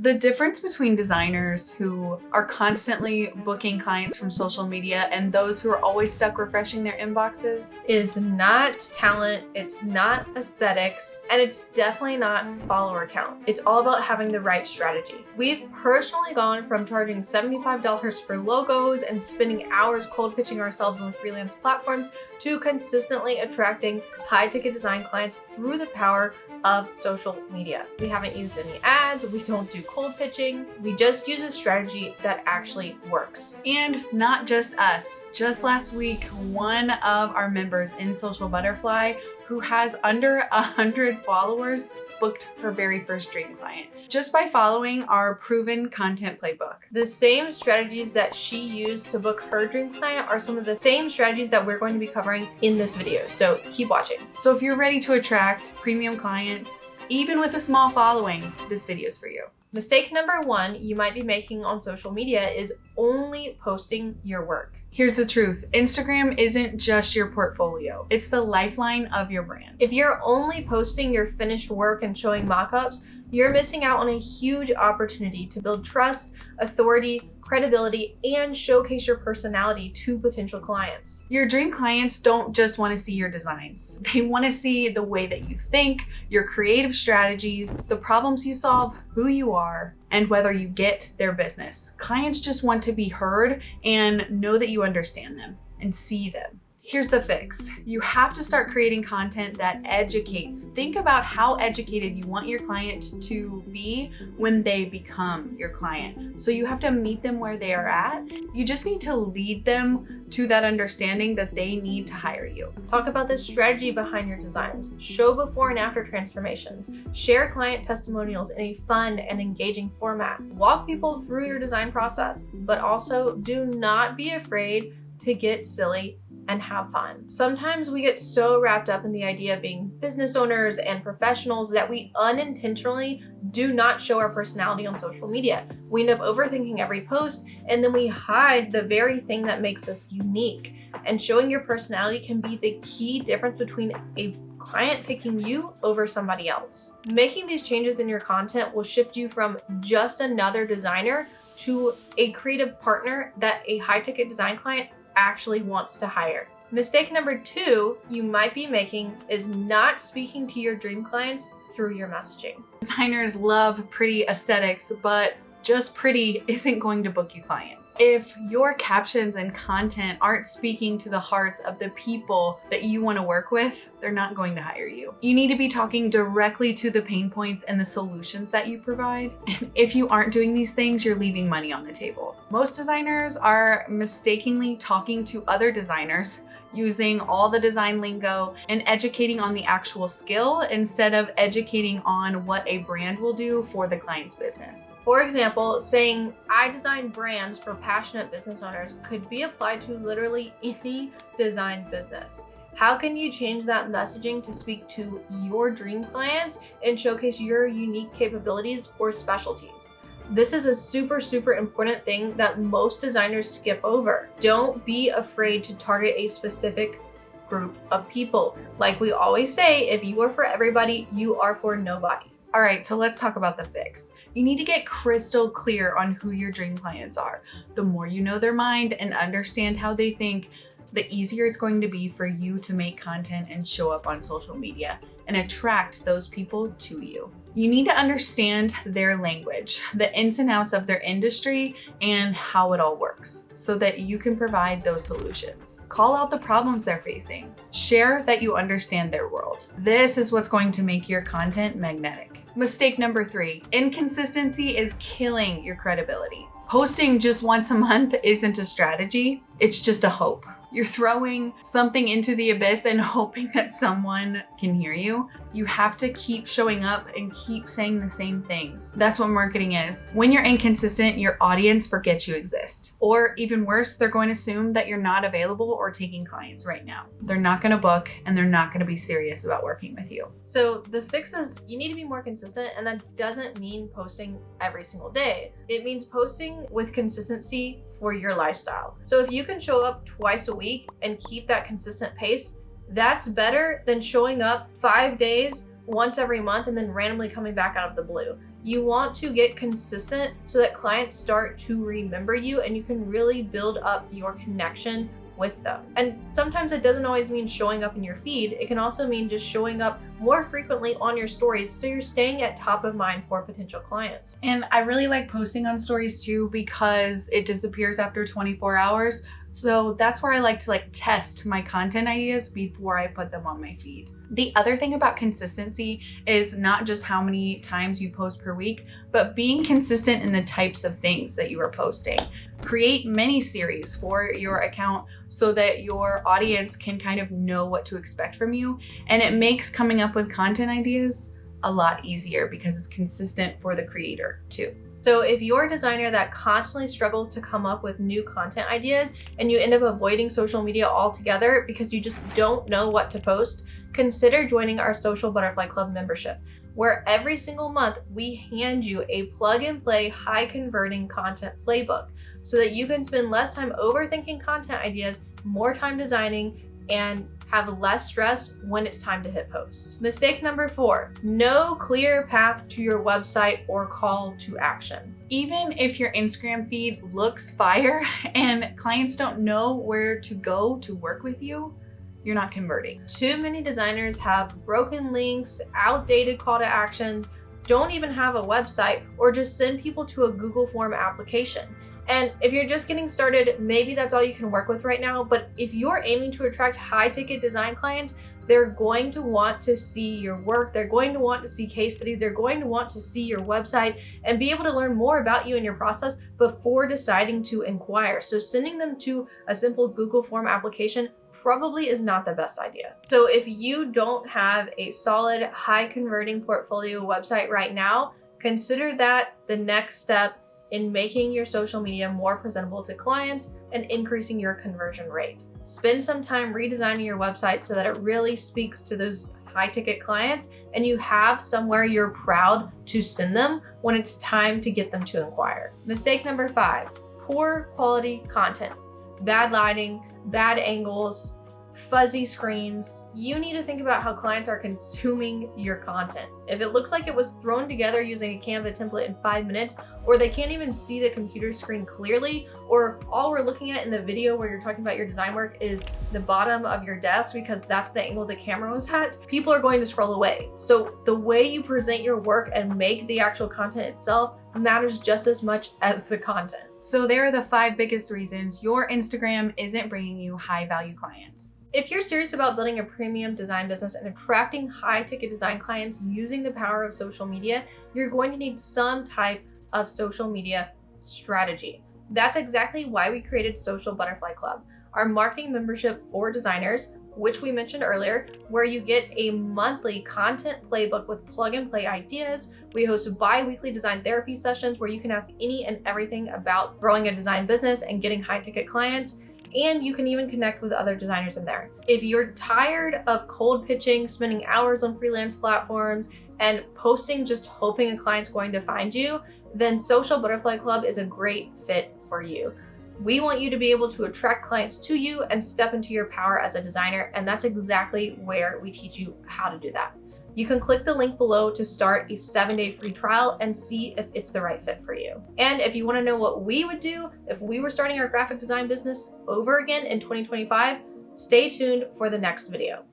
The difference between designers who are constantly booking clients from social media and those who are always stuck refreshing their inboxes is not talent, it's not aesthetics, and it's definitely not follower count. It's all about having the right strategy. We've personally gone from charging $75 for logos and spending hours cold pitching ourselves on freelance platforms to consistently attracting high-ticket design clients through the power of social media. We haven't used any ads, we don't do cold pitching, we just use a strategy that actually works. And not just us. Just last week, one of our members in Social Butterfly, who has under 100 followers, booked her very first dream client just by following our proven content playbook. The same strategies that she used to book her dream client are some of the same strategies that we're going to be covering in this video, so keep watching. So if you're ready to attract premium clients, even with a small following, this video is for you. Mistake number one you might be making on social media is only posting your work. Here's the truth. Instagram isn't just your portfolio. It's the lifeline of your brand. If you're only posting your finished work and showing mock-ups, you're missing out on a huge opportunity to build trust, authority, credibility, and showcase your personality to potential clients. Your dream clients don't just want to see your designs. They want to see the way that you think, your creative strategies, the problems you solve, who you are, and whether you get their business. Clients just want to be heard and know that you understand them and see them. Here's the fix. You have to start creating content that educates. Think about how educated you want your client to be when they become your client. So you have to meet them where they are at. You just need to lead them to that understanding that they need to hire you. Talk about the strategy behind your designs. Show before and after transformations. Share client testimonials in a fun and engaging format. Walk people through your design process, but also do not be afraid to get silly and have fun. Sometimes we get so wrapped up in the idea of being business owners and professionals that we unintentionally do not show our personality on social media. We end up overthinking every post, and then we hide the very thing that makes us unique. And showing your personality can be the key difference between a client picking you over somebody else. Making these changes in your content will shift you from just another designer to a creative partner that a high-ticket design client actually wants to hire. Mistake number two you might be making is not speaking to your dream clients through your messaging. Designers love pretty aesthetics, but just pretty isn't going to book you clients. If your captions and content aren't speaking to the hearts of the people that you want to work with, they're not going to hire you. You need to be talking directly to the pain points and the solutions that you provide. And if you aren't doing these things, you're leaving money on the table. Most designers are mistakenly talking to other designers, using all the design lingo and educating on the actual skill instead of educating on what a brand will do for the client's business. For example, saying, "I design brands for passionate business owners" could be applied to literally any design business. How can you change that messaging to speak to your dream clients and showcase your unique capabilities or specialties? This is a super important thing that most designers skip over. Don't be afraid to target a specific group of people. Like we always say, if you are for everybody, you are for nobody. All right, so let's talk about the fix. You need to get crystal clear on who your dream clients are. The more you know their mind and understand how they think, the easier it's going to be for you to make content and show up on social media and attract those people to you. You need to understand their language, the ins and outs of their industry, and how it all works so that you can provide those solutions. Call out the problems they're facing. Share that you understand their world. This is what's going to make your content magnetic. Mistake number three, inconsistency is killing your credibility. Posting just once a month isn't a strategy, it's just a hope. You're throwing something into the abyss and hoping that someone can hear you. You have to keep showing up and keep saying the same things. That's what marketing is. When you're inconsistent, your audience forgets you exist. Or even worse, they're going to assume that you're not available or taking clients right now. They're not going to book and they're not going to be serious about working with you. So the fix is you need to be more consistent, and that doesn't mean posting every single day. It means posting with consistency for your lifestyle. So if you can show up twice a week and keep that consistent pace, that's better than showing up 5 days once every month and then randomly coming back out of the blue. You want to get consistent so that clients start to remember you and you can really build up your connection with them. And sometimes it doesn't always mean showing up in your feed. It can also mean just showing up more frequently on your stories so you're staying at top of mind for potential clients. And I really like posting on stories too because it disappears after 24 hours. So that's where I like to test my content ideas before I put them on my feed. The other thing about consistency is not just how many times you post per week, but being consistent in the types of things that you are posting. Create mini series for your account so that your audience can kind of know what to expect from you. And it makes coming up with content ideas a lot easier because it's consistent for the creator too. So if you're a designer that constantly struggles to come up with new content ideas and you end up avoiding social media altogether because you just don't know what to post, consider joining our Social Butterfly Club membership, where every single month we hand you a plug and play high converting content playbook so that you can spend less time overthinking content ideas, more time designing, and have less stress when it's time to hit post. Mistake number 4, no clear path to your website or call to action. Even if your Instagram feed looks fire and clients don't know where to go to work with you, you're not converting. Too many designers have broken links, outdated call to actions, don't even have a website, or just send people to a Google form application. And if you're just getting started, maybe that's all you can work with right now. But if you're aiming to attract high ticket design clients, they're going to want to see your work. They're going to want to see case studies. They're going to want to see your website and be able to learn more about you and your process before deciding to inquire. So sending them to a simple Google form application probably is not the best idea. So if you don't have a solid, high converting portfolio website right now, consider that the next step in making your social media more presentable to clients and increasing your conversion rate. Spend some time redesigning your website so that it really speaks to those high ticket clients and you have somewhere you're proud to send them when it's time to get them to inquire. Mistake number 5, poor quality content. Bad lighting, bad angles, fuzzy screens. You need to think about how clients are consuming your content. If it looks like it was thrown together using a Canva template in 5 minutes, or they can't even see the computer screen clearly, or all we're looking at in the video where you're talking about your design work is the bottom of your desk because that's the angle the camera was at, people are going to scroll away. So the way you present your work and make the actual content itself matters just as much as the content. So there are the 5 biggest reasons your Instagram isn't bringing you high value clients. If you're serious about building a premium design business and attracting high ticket design clients using the power of social media, you're going to need some type of social media strategy. That's exactly why we created Social Butterfly Club, our marketing membership for designers, which we mentioned earlier, where you get a monthly content playbook with plug and play ideas. We host bi-weekly design therapy sessions where you can ask any and everything about growing a design business and getting high ticket clients. And you can even connect with other designers in there. If you're tired of cold pitching, spending hours on freelance platforms, and posting just hoping a client's going to find you, then Social Butterfly Club is a great fit for you. We want you to be able to attract clients to you and step into your power as a designer, and that's exactly where we teach you how to do that. You can click the link below to start a 7-day free trial and see if it's the right fit for you. And if you want to know what we would do if we were starting our graphic design business over again in 2025, stay tuned for the next video.